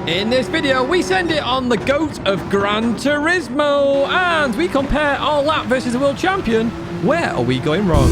In this video, we send it on the GOAT of Gran Turismo, and we compare our lap versus the world champion. Where are we going wrong?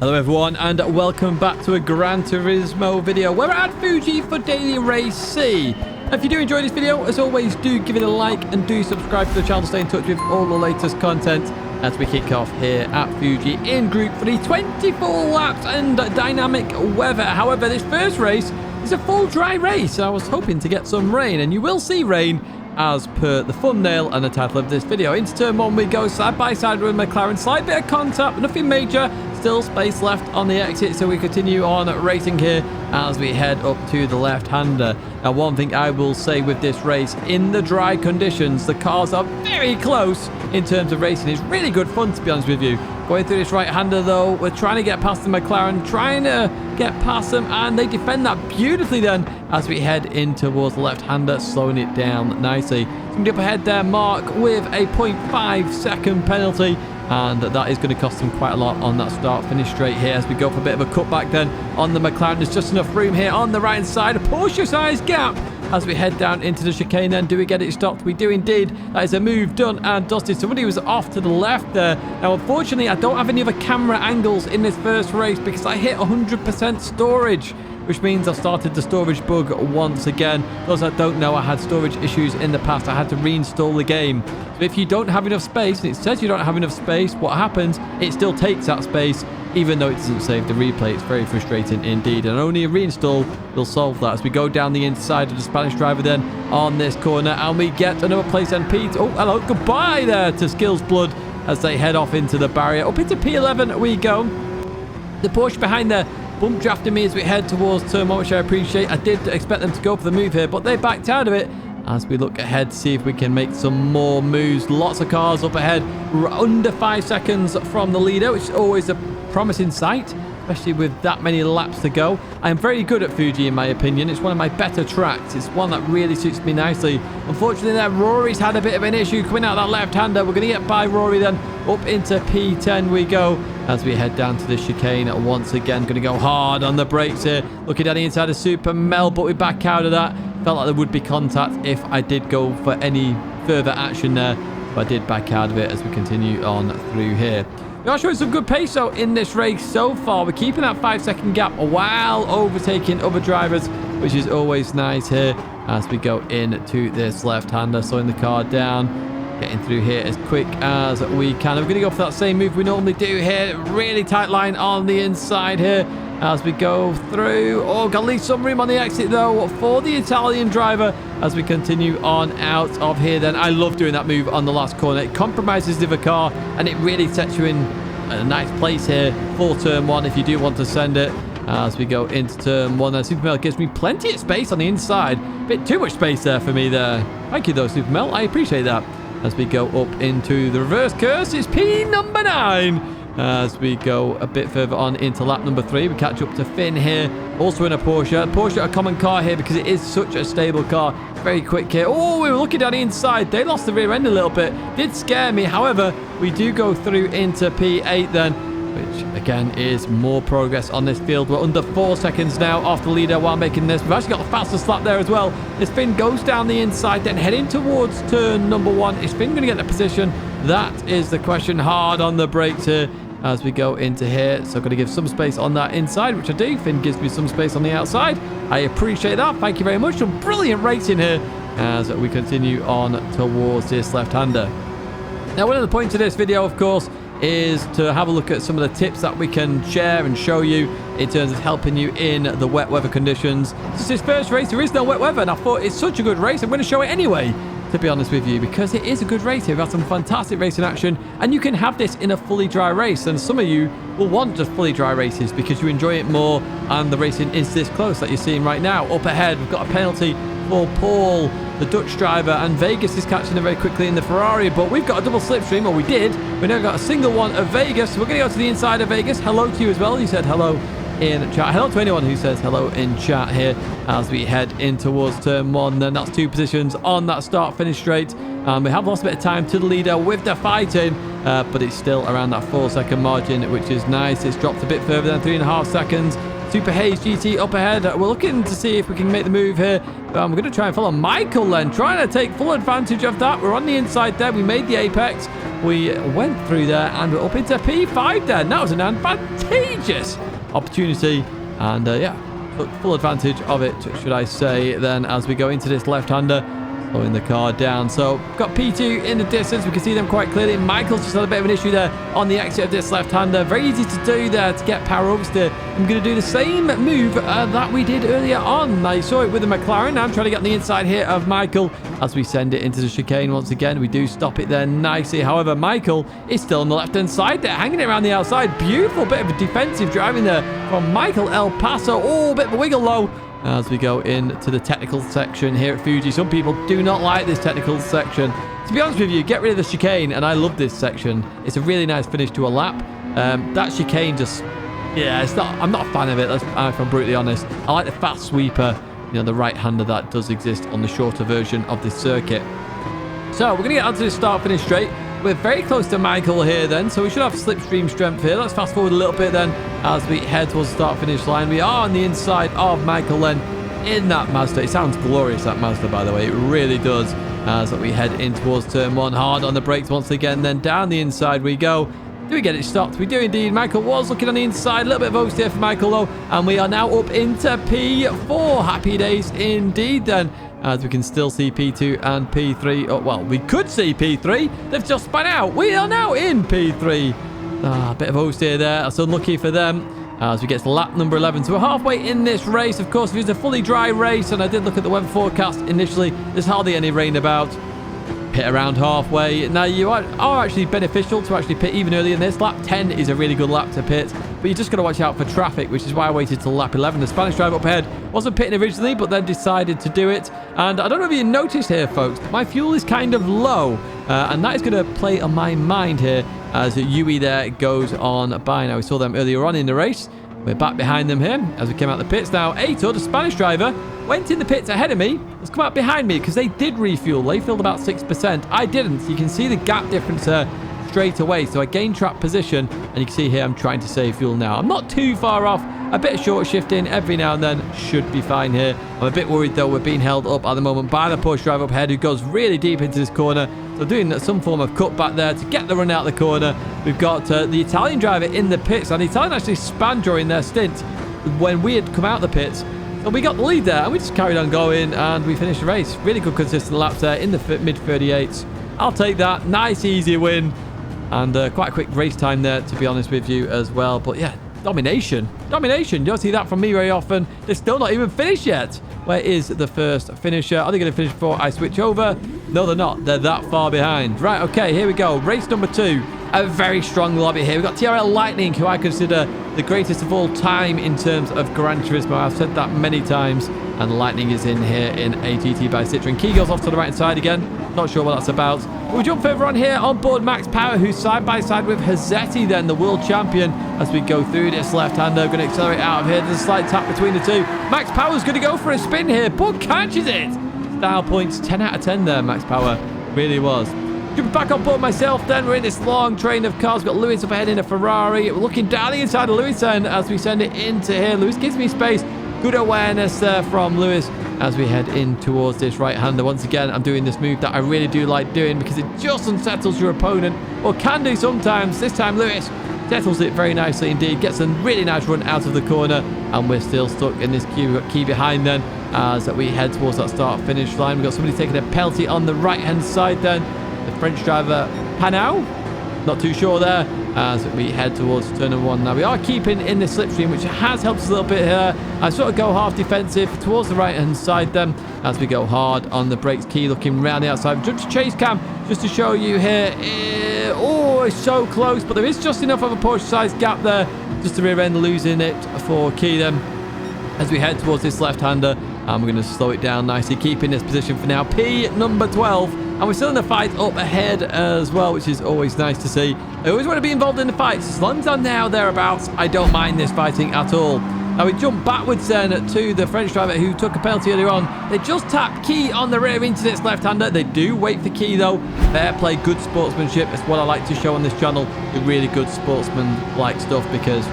Hello everyone, and welcome back to a Gran Turismo video. We're at Fuji for Daily Race C. If you do enjoy this video, as always, do give it a like and do subscribe to the channel to stay in touch with all the latest content as we kick off here at Fuji in Group 3. 24 laps and dynamic weather. However, this first race is a full dry race. I was hoping to get some rain, and you will see rain as per the thumbnail and the title of this video. Into turn one we go, side by side with McLaren. Slight bit of contact, nothing major. Still space left on the exit, so we continue on racing here as we head up to the left-hander. Now, one thing I will say with this race, in the dry conditions, the cars are very close in terms of racing. It's really good fun, to be honest with you. Going through this right-hander, though, we're trying to get past the McLaren, trying to get past them, and they defend that beautifully then as we head in towards the left-hander, slowing it down nicely. Somebody up ahead there, Mark, with a 0.5-second penalty. And that is going to cost them quite a lot on that start-finish straight here as we go for a bit of a cutback then on the McLaren. There's just enough room here on the right side. A Porsche-sized gap as we head down into the chicane then. Do we get it stopped? We do indeed. That is a move done and dusted. Somebody was off to the left there. Now, unfortunately, I don't have any other camera angles in this first race because I hit 100% storage, which means I've started the storage bug once again. Those that don't know, I had storage issues in the past. I had to reinstall the game. So if you don't have enough space, and it says you don't have enough space, what happens? It still takes that space, even though it doesn't save the replay. It's very frustrating indeed. And only a reinstall will solve that as we go down the inside of the Spanish driver then on this corner. And we get another place and Pete. Oh, hello. Goodbye there to Skills Blood as they head off into the barrier. Up into P11 we go. The Porsche behind there bump drafting me as we head towards turn one, which I appreciate. I did expect them to go for the move here, but they backed out of it as we look ahead to see if we can make some more moves. Lots of cars up ahead. We're under 5 seconds from the leader, which is always a promising sight, especially with that many laps to go. I am very good at Fuji, in my opinion. It's one of my better tracks. It's one that really suits me nicely. Unfortunately, there, Rory's had a bit of an issue coming out that left-hander. We're going to get by Rory then. Up into P10 we go as we head down to the chicane once again. Going to go hard on the brakes here. Looking at the inside of Super Mel, but we back out of that. Felt like there would be contact if I did go for any further action there, but I did back out of it as we continue on through here. We are showing some good pace though in this race so far. We're keeping that 5-second gap while overtaking other drivers, which is always nice here as we go into this left-hander. Slowing the car down, getting through here as quick as we can. We're going to go for that same move we normally do here. Really tight line on the inside here as we go through. Oh, got to leave some room on the exit though for the Italian driver as we continue on out of here then. I love doing that move on the last corner. It compromises the other car and it really sets you in a nice place here for turn one if you do want to send it. As we go into turn one, Supermel gives me plenty of space on the inside. A bit too much space there for me there. Thank you though, Supermel. I appreciate that. As we go up into the reverse curse, it's P number 9. As we go a bit further on into lap number 3, we catch up to Finn here, also in a Porsche. Porsche, a common car here because it is such a stable car. Very quick here. Oh, we were looking down the inside. They lost the rear end a little bit. Did scare me. However, we do go through into P8 then, which again is more progress on this field. We're under 4 seconds now off the leader while making this. We've actually got the fastest lap there as well. As Finn goes down the inside, then heading towards turn number 1. Is Finn going to get the position? That is the question. Hard on the brakes here as we go into here. So I'm going to give some space on that inside, which I do. Finn gives me some space on the outside. I appreciate that. Thank you very much. Some brilliant racing here as we continue on towards this left-hander. Now, one of the points of this video, of course, is to have a look at some of the tips that we can share and show you in terms of helping you in the wet weather conditions. This is his first race. There is no wet weather, and I thought it's such a good race. I'm going to show it anyway, to be honest with you, because it is a good race here. We've had some fantastic racing action, and you can have this in a fully dry race. And some of you will want just fully dry races because you enjoy it more, and the racing is this close that you're seeing right now. Up ahead, we've got a penalty for Paul, the Dutch driver, and Vegas is catching it very quickly in the Ferrari, but we've got a double slipstream, or we did. We've now got a single one of Vegas. So we're going to go to the inside of Vegas. Hello to you as well. You said hello in chat. Hello to anyone who says hello in chat here as we head in towards turn 1. Then that's 2 positions on that start-finish straight. We have lost a bit of time to the leader with the fighting, but it's still around that 4-second margin, which is nice. It's dropped a bit further than 3.5 seconds. Super Haze GT up ahead. We're looking to see if we can make the move here. We're going to try and follow Michael then, trying to take full advantage of that. We're on the inside there. We made the apex. We went through there and we're up into P5 then. That was an advantageous opportunity. And yeah, took full advantage of it, should I say, then as we go into this left-hander. Slowing the car down. So, got P2 in the distance. We can see them quite clearly. Michael's just had a bit of an issue there on the exit of this left-hander. Very easy to do there to get power oversteer. I'm going to do the same move that we did earlier on. I saw it with the McLaren. Now I'm trying to get on the inside here of Michael as we send it into the chicane once again. We do stop it there nicely. However, Michael is still on the left-hand side there, hanging it around the outside. Beautiful bit of a defensive driving there from Michael El Paso. Oh, bit of a wiggle low as we go into the technical section here at Fuji. Some people do not like this technical section. To be honest with you, get rid of the chicane, and I love this section. It's a really nice finish to a lap. That chicane just, yeah, I'm not a fan of it, if I'm brutally honest. I like the fast sweeper, you know, the right-hander that does exist on the shorter version of this circuit. So we're going to get onto this start-finish straight. We're very close to Michael here then, so we should have slipstream strength here. Let's fast forward a little bit then as we head towards the start-finish line. We are on the inside of Michael then in that Mazda. It sounds glorious, that Mazda, by the way. It really does. As we head in towards turn one, hard on the brakes once again, then down the inside we go. Do we get it stopped? We do indeed. Michael was looking on the inside. A little bit of oversteer for Michael though, and we are now up into P4. Happy days indeed then, as we can still see P2 and P3. Oh, well, we could see P3. They've just spun out. We are now in P3. A bit of oversteer there. That's unlucky for them as we get to lap number 11. So we're halfway in this race. Of course, if it's a fully dry race, and I did look at the weather forecast initially, there's hardly any rain about. Pit around halfway. Now, you are actually beneficial to actually pit even earlier in this. Lap 10 is a really good lap to pit, but you just got to watch out for traffic, which is why I waited till lap 11. The Spanish driver up ahead wasn't pitting originally, but then decided to do it. And I don't know if you noticed here, folks, but my fuel is kind of low, and that is going to play on my mind here as Yui there goes on by. Now, we saw them earlier on in the race. We're back behind them here as we came out the pits. Now, Ato, the Spanish driver, went in the pits ahead of me. Let's come out behind me because they did refuel. They filled about 6%. I didn't. So you can see the gap difference straight away. So I gained track position, and you can see here I'm trying to save fuel now. I'm not too far off. A bit of short shifting every now and then should be fine here. I'm a bit worried though. We're being held up at the moment by the Porsche driver up ahead who goes really deep into this corner. So doing some form of cutback there to get the run out of the corner. We've got the Italian driver in the pits, and the Italian actually spun during their stint when we had come out the pits. So we got the lead there, and we just carried on going, and we finished the race. Really good consistent laps there in the mid-38s. I'll take that. Nice, easy win. And quite a quick race time there, to be honest with you, as well. But yeah, domination. Domination. You don't see that from me very often. They're still not even finished yet. Where is the first finisher? Are they going to finish before I switch over? No, they're not. They're that far behind. Right, okay, here we go. Race number 2. A very strong lobby here. We've got TRL Lightning, who I consider the greatest of all time in terms of Gran Turismo. I've said that many times. And Lightning is in here in ATT by Citroen. Key goes off to the right side again. Not sure what that's about. But we jump further on here on board Max Power, who's side by side with Hazzetti then, the world champion. As we go through this left-hander, going to accelerate out of here. There's a slight tap between the two. Max Power's going to go for a spin here, but catches it. Style points 10 out of 10 there, Max Power. Really was. Jumping back on board myself then. We're in this long train of cars. We've got Lewis up ahead in a Ferrari. We're looking down the inside of Lewis then as we send it into here. Lewis gives me space. Good awareness there from Lewis as we head in towards this right-hander. Once again, I'm doing this move that I really do like doing because it just unsettles your opponent, or can do sometimes. This time, Lewis settles it very nicely indeed. Gets a really nice run out of the corner, and we're still stuck in this queue. We've got Key behind then as we head towards that start-finish line. We've got somebody taking a penalty on the right-hand side then. The French driver, Panau. Not too sure there as we head towards turn number 1. Now, we are keeping in the slipstream, which has helped us a little bit here. I sort of go half defensive towards the right-hand side then as we go hard on the brakes. Key looking round the outside. Jump to chase cam just to show you here. Oh, it's so close, but there is just enough of a Porsche-sized gap there just to rear end losing it for Key then as we head towards this left-hander. And we're going to slow it down nicely, keeping this position for now. P number 12. And we're still in the fight up ahead as well, which is always nice to see. I always want to be involved in the fights. As long as I'm now thereabouts, I don't mind this fighting at all. Now we jump backwards then to the French driver who took a penalty earlier on. They just tap Key on the rear into this left-hander. They do wait for Key though. Fair play, good sportsmanship. It's what I like to show on this channel. The really good sportsman-like stuff, because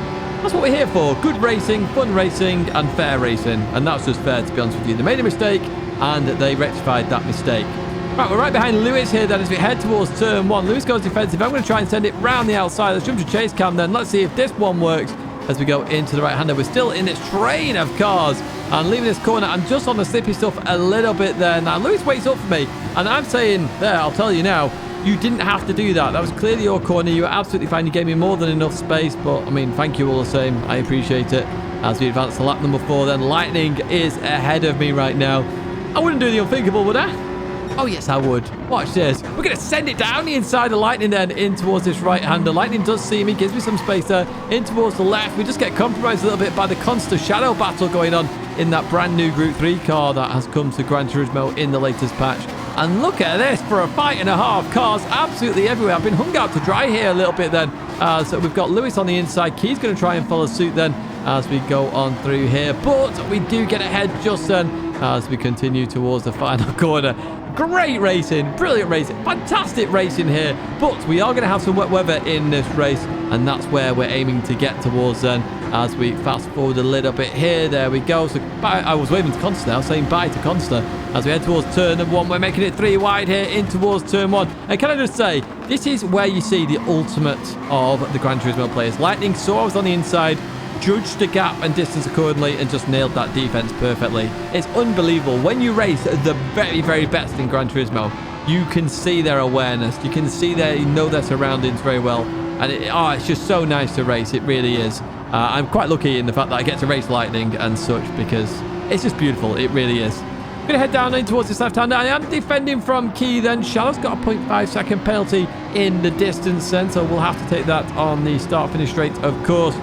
That's what we're here for. Good racing, fun racing, and fair racing. And that's just fair, to be honest with you. They made a mistake, and they rectified that mistake. Right, we're right behind Lewis here then as we head towards turn 1. Lewis goes defensive. I'm going to try and send it round the outside. Let's jump to chase cam then. Let's see if this one works as we go into the right-hander. We're still in this train of cars and leaving this corner. I'm just on the slippy stuff a little bit there. Now, Lewis waits up for me, and I'm saying, there, I'll tell you now, you didn't have to do that. That was clearly your corner. You were absolutely fine. You gave me more than enough space, but, I mean, thank you all the same. I appreciate it. As we advance to lap number 4, then Lightning is ahead of me right now. I wouldn't do the unthinkable, would I? Oh, yes, I would. Watch this. We're going to send it down the inside of Lightning then in towards this right-hander. Lightning does see me, gives me some space there. In towards the left. We just get compromised a little bit by the constant shadow battle going on in that brand new Group 3 car that has come to Gran Turismo in the latest patch. And look at this for a fight and a half. Cars absolutely everywhere. I've been hung out to dry here a little bit then. So we've got Lewis on the inside. Key's going to try and follow suit then as we go on through here. But we do get ahead just then as we continue towards the final corner. Great racing, brilliant racing, fantastic racing here. But we are going to have some wet weather in this race, and that's where we're aiming to get towards then as we fast forward a little bit here. There we go. So I was waving to Consta now, saying bye to Consta as we head towards turn number 1. We're making it 3 wide here in towards turn 1. And can I just say, this is where you see the ultimate of the Gran Turismo players. Lightning saw I was on the inside, judged the gap and distance accordingly, and just nailed that defense perfectly. It's unbelievable. When you race the very, very best in Gran Turismo, you can see their awareness. You can see you know their surroundings very well. And it's just so nice to race. It really is. I'm quite lucky in the fact that I get to race Lightning and such, because it's just beautiful. It really is. I'm going to head down in towards this left-hander. I am defending from Key then. Shallow's got a 0.5-second penalty in the distance then, so we'll have to take that on the start-finish straight, of course.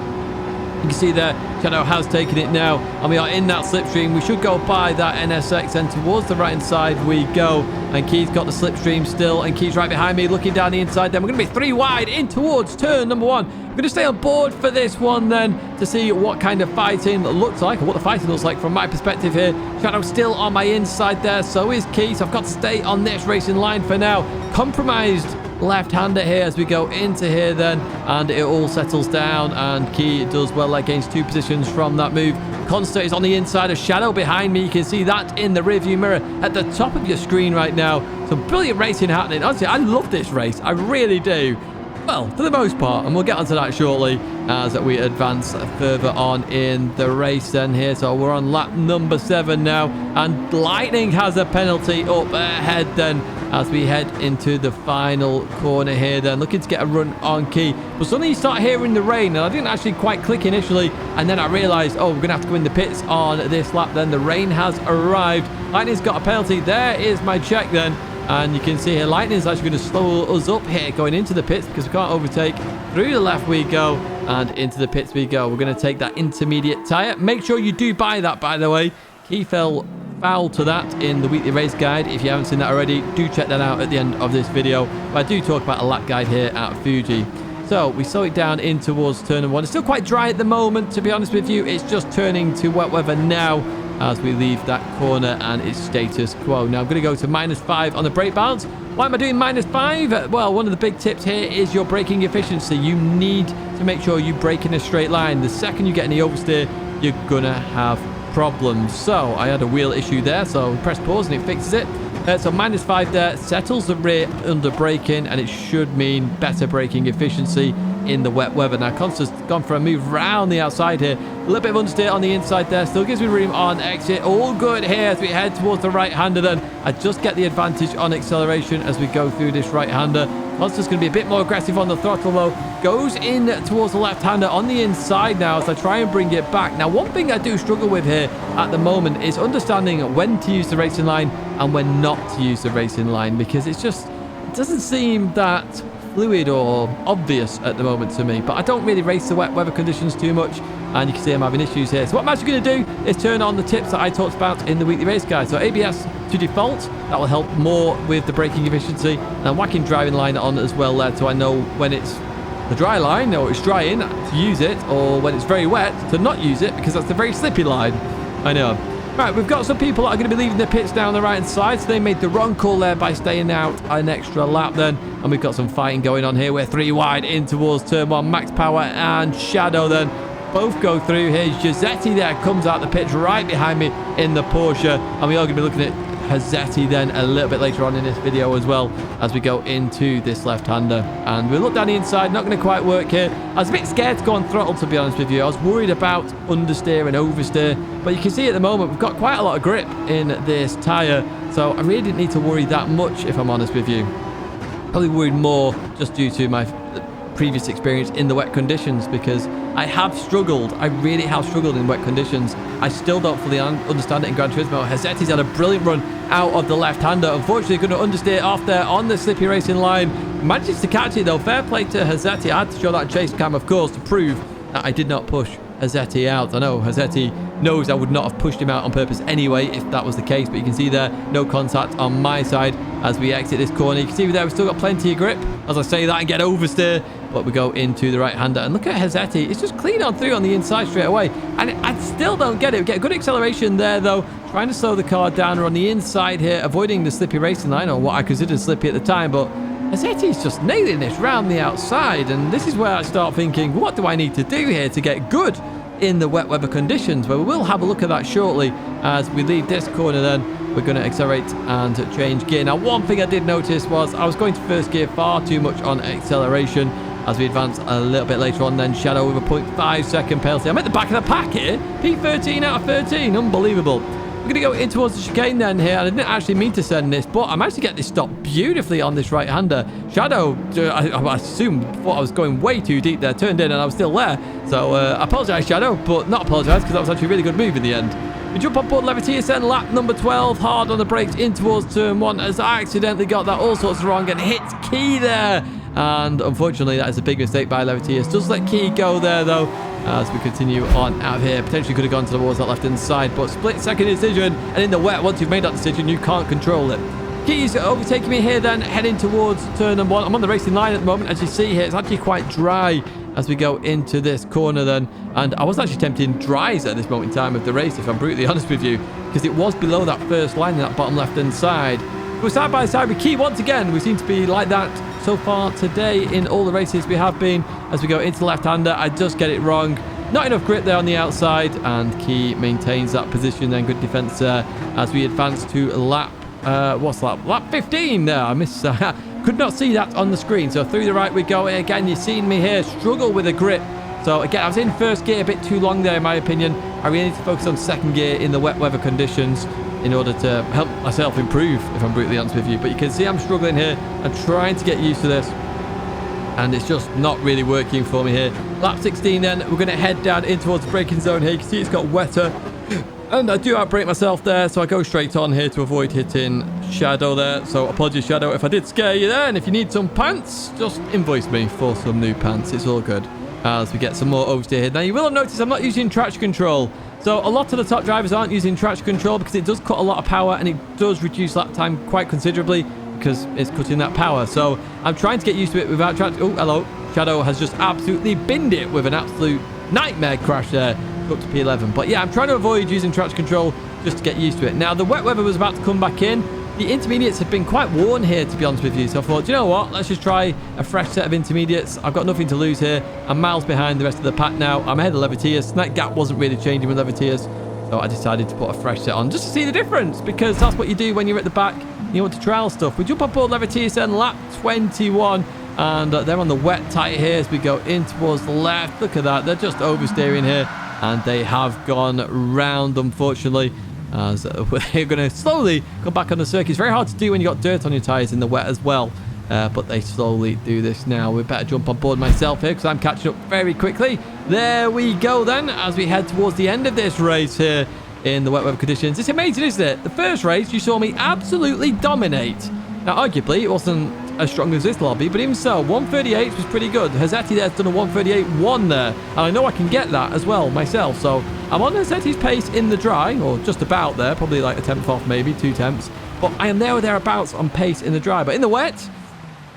You can see there, Shadow has taken it now, and we are in that slipstream. We should go by that NSX, and towards the right-hand side we go. And Key's got the slipstream still, and Key's right behind me, looking down the inside. Then we're going to be 3 wide in towards turn number 1. We're going to stay on board for this one then to see what kind of fighting looks like, or what the fighting looks like from my perspective here. Shadow's still on my inside there, so is Key, so I've got to stay on this racing line for now. Compromised left-hander here as we go into here then, and it all settles down, and Key does well against 2 positions from that move. Consta is on the inside of Shadow behind me. You can see that in the rearview mirror at the top of your screen right now. Some brilliant racing happening. Honestly, I love this race. I really do. Well, for the most part, and we'll get onto that shortly as we advance further on in the race then here. So we're on lap number 7 now, and Lightning has a penalty up ahead then as we head into the final corner here then, looking to get a run on Key. But suddenly you start hearing the rain, and I didn't actually quite click initially, and then I realized, oh, we're gonna have to go in the pits on this lap then. The rain has arrived. Lightning's got a penalty. There is my check then, and you can see here Lightning's actually going to slow us up here going into the pits because we can't overtake. Through the left we go, and into the pits we go. We're going to take that intermediate tyre. Make sure you do buy that, by the way. Key fell foul to that in the weekly race guide. If you haven't seen that already, do check that out at the end of this video. But I do talk about a lap guide here at Fuji. So we slow it down in towards turn number 1. It's still quite dry at the moment, to be honest with you. It's just turning to wet weather now as we leave that corner, and it's status quo. Now I'm going to go to -5 on the brake balance. Why am I doing -5? Well, one of the big tips here is your braking efficiency. You need to make sure you brake in a straight line. The second you get any oversteer, you're gonna have problems. So I had a wheel issue there, so press pause and it fixes it. So -5 there settles the rear under braking, and it should mean better braking efficiency in the wet weather. Now Consta's gone for a move round the outside here. A little bit of understeer on the inside there. Still gives me room on exit. All good here as we head towards the right-hander then. I just get the advantage on acceleration as we go through this right-hander. Consta's going to be a bit more aggressive on the throttle though. Goes in towards the left-hander on the inside now as I try and bring it back. Now one thing I do struggle with here at the moment is understanding when to use the racing line and when not to use the racing line, because it doesn't seem that fluid or obvious at the moment to me. But I don't really race the wet weather conditions too much, and you can see I'm having issues here. So what I'm actually going to do is turn on the tips that I talked about in the weekly race guide. So ABS to default, that will help more with the braking efficiency, and I'm whacking driving line on as well there, so I know when it's the dry line or it's drying to use it, or when it's very wet to not use it, because that's the very slippy line. I know. Right, we've got some people that are going to be leaving the pits down the right-hand side, so they made the wrong call there by staying out an extra lap then. And we've got some fighting going on here. We're 3 wide in towards turn 1. Max Power and Shadow then. both go through. Here's Giuseppe there, comes out the pits right behind me in the Porsche. And we are going to be looking at Giuseppe then a little bit later on in this video as well, as we go into this left-hander. And we look down the inside, not going to quite work here. I was a bit scared to go on throttle, to be honest with you. I was worried about understeer and oversteer. But you can see at the moment, we've got quite a lot of grip in this tyre. So I really didn't need to worry that much, if I'm honest with you. Probably worried more just due to my previous experience in the wet conditions, because I have struggled. I really have struggled in wet conditions. I still don't fully understand it in Gran Turismo. Giuseppe's had a brilliant run out of the left-hander. Unfortunately, going to understeer off there on the slippy racing line. Manages to catch it, though. Fair play to Giuseppe. I had to show that chase cam, of course, to prove that I did not push Giuseppe out. I know Giuseppe knows I would not have pushed him out on purpose anyway if that was the case, but you can see there, no contact on my side as we exit this corner. You can see there, we've still got plenty of grip as I say that and get oversteer, but we go into the right-hander. And look at Giuseppe, it's just clean on through on the inside straight away. And I still don't get it. We get good acceleration there, though. Trying to slow the car down. We're on the inside here, avoiding the slippy racing line, or what I considered slippy at the time, but Giuseppe's just nailing this round the outside. And this is where I start thinking, what do I need to do here to get good in the wet weather conditions? Well, we will have a look at that shortly as we leave this corner. Then we're going to accelerate and change gear. Now, one thing I did notice was I was going to first gear far too much on acceleration as we advance a little bit later on. Then Shadow with a 0.5 second penalty. I'm at the back of the pack here. P13 out of 13. Unbelievable. We're going to go in towards the chicane then here. And I didn't actually mean to send this, but I managed to get this stopped beautifully on this right-hander. Shadow, I assume, thought I was going way too deep there. Turned in and I was still there. So I apologise, Shadow, but not apologise, because that was actually a really good move in the end. We jump on board Levitías then, lap number 12, hard on the brakes in towards turn 1 as I accidentally got that all sorts wrong and hit Key there. And unfortunately, that is a big mistake by Levitías. Does let Key go there, though, as we continue on out of here. Potentially could have gone towards that left-hand side, but split-second decision. And in the wet, once you've made that decision, you can't control it. Key's overtaking me here then, heading towards turn number 1. I'm on the racing line at the moment, as you see here. It's actually quite dry as we go into this corner then. And I was actually tempting dries at this moment in time of the race, if I'm brutally honest with you, because it was below that first line in that bottom left-hand side. We're side by side with Key once again. We seem to be like that so far today in all the races we have been. As we go into the left-hander, I just get it wrong. Not enough grip there on the outside, and Key maintains that position then. Good defense there as we advance to lap, what's that? Lap 15 there. I missed could not see that on the screen. So through the right we go. Again, you've seen me here struggle with a grip. So again, I was in first gear a bit too long there in my opinion. I really need to focus on second gear in the wet weather conditions in order to help myself improve, if I'm brutally honest with you. But you can see I'm struggling here. I'm trying to get used to this, and it's just not really working for me here. Lap 16 then, we're going to head down in towards the braking zone here. You can see it's got wetter, and I do outbrake myself there, so I go straight on here to avoid hitting Shadow there. So apologies, Shadow, if I did scare you there, and if you need some pants, just invoice me for some new pants. It's all good. As we get some more oversteer here. Now, you will have noticed I'm not using traction control. So a lot of the top drivers aren't using traction control because it does cut a lot of power, and it does reduce lap time quite considerably because it's cutting that power. So I'm trying to get used to it without traction. Oh, hello. Shadow has just absolutely binned it with an absolute nightmare crash there up to P11. But yeah, I'm trying to avoid using traction control just to get used to it. Now, the wet weather was about to come back in. The intermediates have been quite worn here, to be honest with you. So I thought, you know what? Let's just try a fresh set of intermediates. I've got nothing to lose here. I'm miles behind the rest of the pack now. I'm ahead of Levitías. That gap wasn't really changing with Levitías. So I decided to put a fresh set on just to see the difference, because that's what you do when you're at the back. You want to trial stuff. We jump on board Levitías then, lap 21. And they're on the wet tyre here as we go in towards the left. Look at that. They're just oversteering here. And they have gone round, unfortunately, as they're going to slowly come back on the circuit. It's very hard to do when you've got dirt on your tyres in the wet as well. But they slowly do this now. We better jump on board myself here because I'm catching up very quickly. There we go then as we head towards the end of this race here in the wet weather conditions. It's amazing, isn't it? The first race, you saw me absolutely dominate. Now, arguably, it wasn't as strong as this lobby, but even so, 138 was pretty good. Giuseppe there's done a 138.1 there, and I know I can get that as well myself. So I'm on Giuseppe's pace in the dry, or just about there, probably like a tenth off, maybe 2 tenths. But I am there or thereabouts on pace in the dry. But in the wet,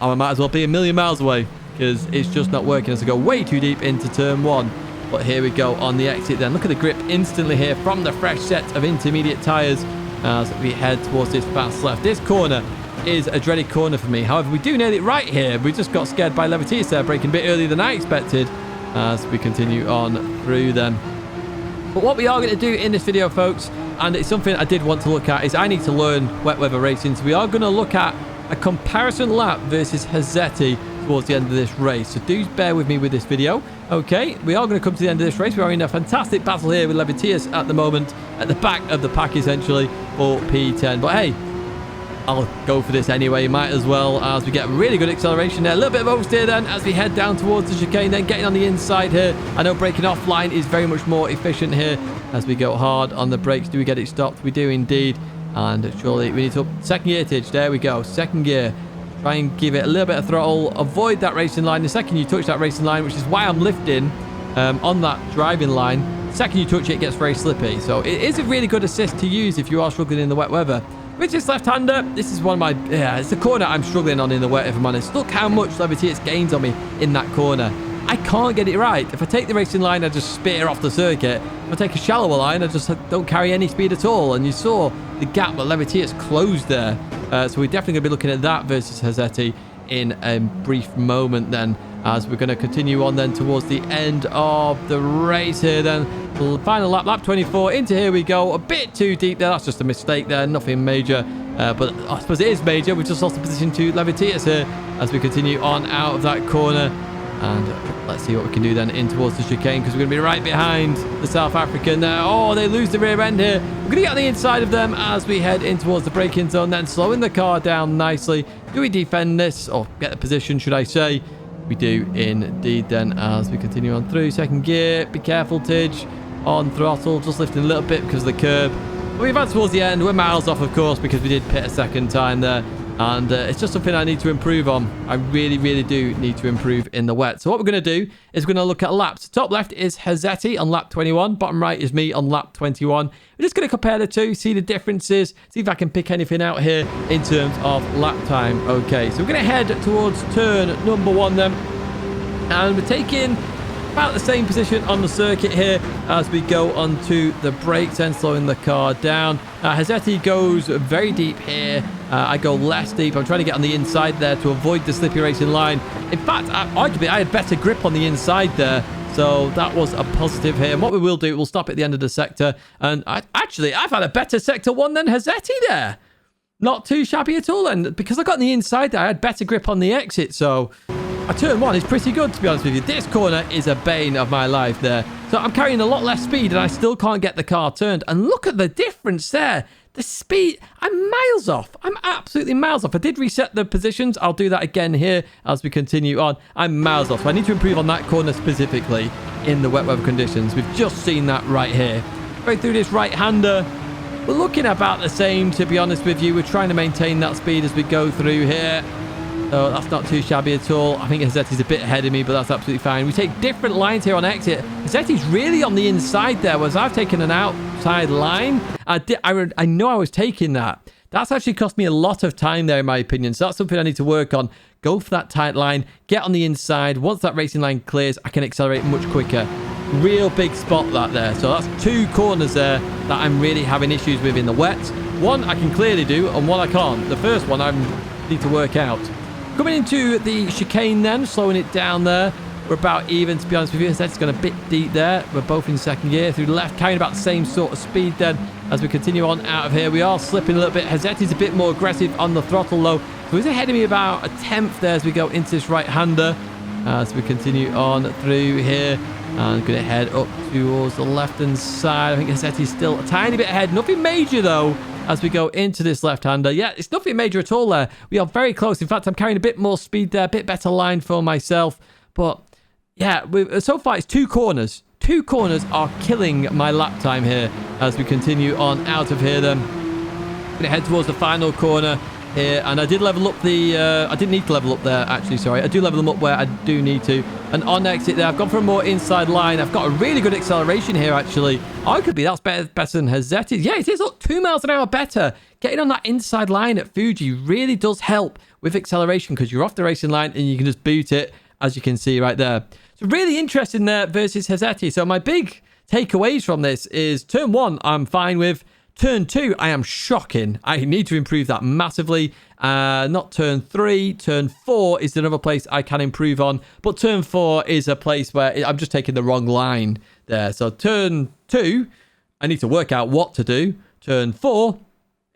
I might as well be a million miles away because it's just not working as I go way too deep into turn 1. But here we go on the exit then. Look at the grip instantly here from the fresh set of intermediate tyres as we head towards this fast left. This corner is a dreaded corner for me. However, we do nail it right here. We just got scared by Levitías there, braking a bit earlier than I expected. as we continue on through then. But what we are going to do in this video, folks, and it's something I did want to look at, is I need to learn wet weather racing. So we are going to look at a comparison lap versus Hazetti towards the end of this race. So do bear with me with this video. Okay, we are going to come to the end of this race. We are in a fantastic battle here with Levitius at the moment, at the back of the pack essentially for P10. But hey, I'll go for this anyway, might as well, as we get really good acceleration there. A little bit of oversteer then as we head down towards the chicane, then getting on the inside here. I know braking offline is very much more efficient here as we go hard on the brakes. Do we get it stopped? We do indeed. And surely we need to up second gear, Tidge. There we go, second gear. Try and give it a little bit of throttle. Avoid that racing line. The second you touch that racing line, which is why I'm lifting on that driving line, the second you touch it, it gets very slippy. So it is a really good assist to use if you are struggling in the wet weather. With this left-hander, this is one of my... Yeah, it's the corner I'm struggling on in the wet, if I'm honest. Look how much Levitius gains on me in that corner. I can't get it right. If I take the racing line, I just spear off the circuit. If I take a shallower line, I just don't carry any speed at all. And you saw the gap that Levitius closed there. So we're definitely going to be looking at that versus Hazetti in a brief moment then, as we're going to continue on then towards the end of the race here then. Final lap, lap 24, into here we go. A bit too deep there. That's just a mistake there, nothing major. But I suppose it is major. We've just lost the position to Levitius here as we continue on out of that corner. And let's see what we can do then in towards the chicane, because we're going to be right behind the South African there. Oh, they lose the rear end here. We're going to get on the inside of them as we head in towards the braking zone, then slowing the car down nicely. Do we defend this, or get the position, should I say? We do indeed then as we continue on through second gear. Be careful, Tidge. On throttle, just lifting a little bit because of the curb. But we've had towards the end. We're miles off, of course, because we did pit a second time there. And it's just something I need to improve on. I really, really do need to improve in the wet. So what we're going to do is we're going to look at laps. Top left is Hazetti on lap 21. Bottom right is me on lap 21. We're just going to compare the two, see the differences, see if I can pick anything out here in terms of lap time. Okay, so we're going to head towards turn number 1 then. And we're taking about the same position on the circuit here as we go onto the brakes and slowing the car down. Hazetti goes very deep here. I go less deep. I'm trying to get on the inside there to avoid the slippy racing line. In fact, arguably, I had better grip on the inside there. So that was a positive here. And what we will do, we'll stop at the end of the sector. And I've had a better sector 1 than Hazetti there. Not too shabby at all. And because I got on the inside there, I had better grip on the exit. So turn 1 is pretty good, to be honest with you. This corner is a bane of my life there. So I'm carrying a lot less speed and I still can't get the car turned. And look at the difference there. The speed, I'm miles off. I'm absolutely miles off. I did reset the positions. I'll do that again here as we continue on. I'm miles off. So I need to improve on that corner specifically in the wet weather conditions. We've just seen that right here. Going through this right-hander. We're looking about the same, to be honest with you. We're trying to maintain that speed as we go through here. So that's not too shabby at all. I think Hazetti's a bit ahead of me, but that's absolutely fine. We take different lines here on exit. Hazetti's really on the inside there, whereas I've taken an outside line. I know I was taking that. That's actually cost me a lot of time there, in my opinion. So that's something I need to work on. Go for that tight line. Get on the inside. Once that racing line clears, I can accelerate much quicker. Real big spot that there. So that's 2 corners there that I'm really having issues with in the wet. One I can clearly do, and one I can't. The first one I need to work out. Coming into the chicane then, slowing it down there. We're about even, to be honest with you. That's going a bit deep there. We're both in second gear through the left, carrying about the same sort of speed then as we continue on out of here. We are slipping a little bit. Hazetti's a bit more aggressive on the throttle though. So he's ahead of me about a 10th there as we go into this right-hander. As we continue on through here. And going to head up towards the left-hand side. I think Hazetti's still a tiny bit ahead. Nothing major though. As we go into this left-hander. Yeah, it's nothing major at all there. We are very close. In fact, I'm carrying a bit more speed there. A bit better line for myself. But, yeah, so far it's 2 corners. 2 corners are killing my lap time here as we continue on out of here then. Going to head towards the final corner here. And I did level up the... I didn't need to level up there, actually, sorry. I do level them up where I do need to. And on exit there, I've gone for a more inside line. I've got a really good acceleration here, actually. Arguably, that's better than Hazetti's. Yeah, it is. Look, 2 miles an hour better. Getting on that inside line at Fuji really does help with acceleration because you're off the racing line and you can just boot it, as you can see right there. So really interesting there versus Hazetti. So my big takeaways from this is turn 1, I'm fine with. Turn 2, I am shocking. I need to improve that massively. Not turn 3. Turn 4 is another place I can improve on. But turn 4 is a place where I'm just taking the wrong line there. So turn 2, I need to work out what to do. Turn 4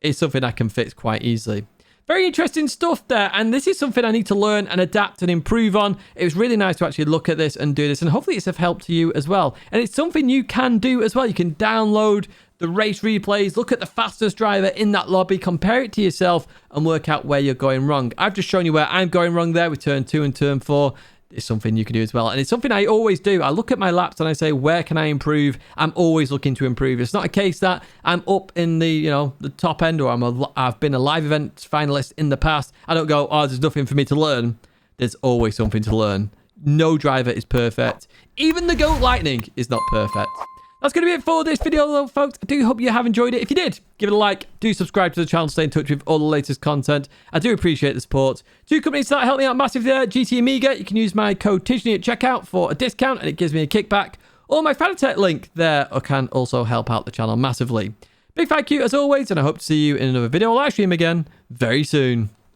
is something I can fix quite easily. Very interesting stuff there, and this is something I need to learn and adapt and improve on. It was really nice to actually look at this and do this, and hopefully it's of help to you as well. And it's something you can do as well. You can download the race replays, look at the fastest driver in that lobby, compare it to yourself, and work out where you're going wrong. I've just shown you where I'm going wrong there with turn 2 and turn 4. It's something you can do as well. And it's something I always do. I look at my laps and I say, where can I improve? I'm always looking to improve. It's not a case that I'm up in the, the top end, or I've been a live event finalist in the past. I don't go, oh, there's nothing for me to learn. There's always something to learn. No driver is perfect. Even the GOAT Lightning is not perfect. That's going to be it for this video, though, folks. I do hope you have enjoyed it. If you did, give it a like. Do subscribe to the channel to stay in touch with all the latest content. I do appreciate the support. 2 companies that help me out massively there. GT Amiga. You can use my code Tidgney at checkout for a discount, and it gives me a kickback. Or my Fanatec link there can also help out the channel massively. Big thank you, as always, and I hope to see you in another video or live stream again very soon.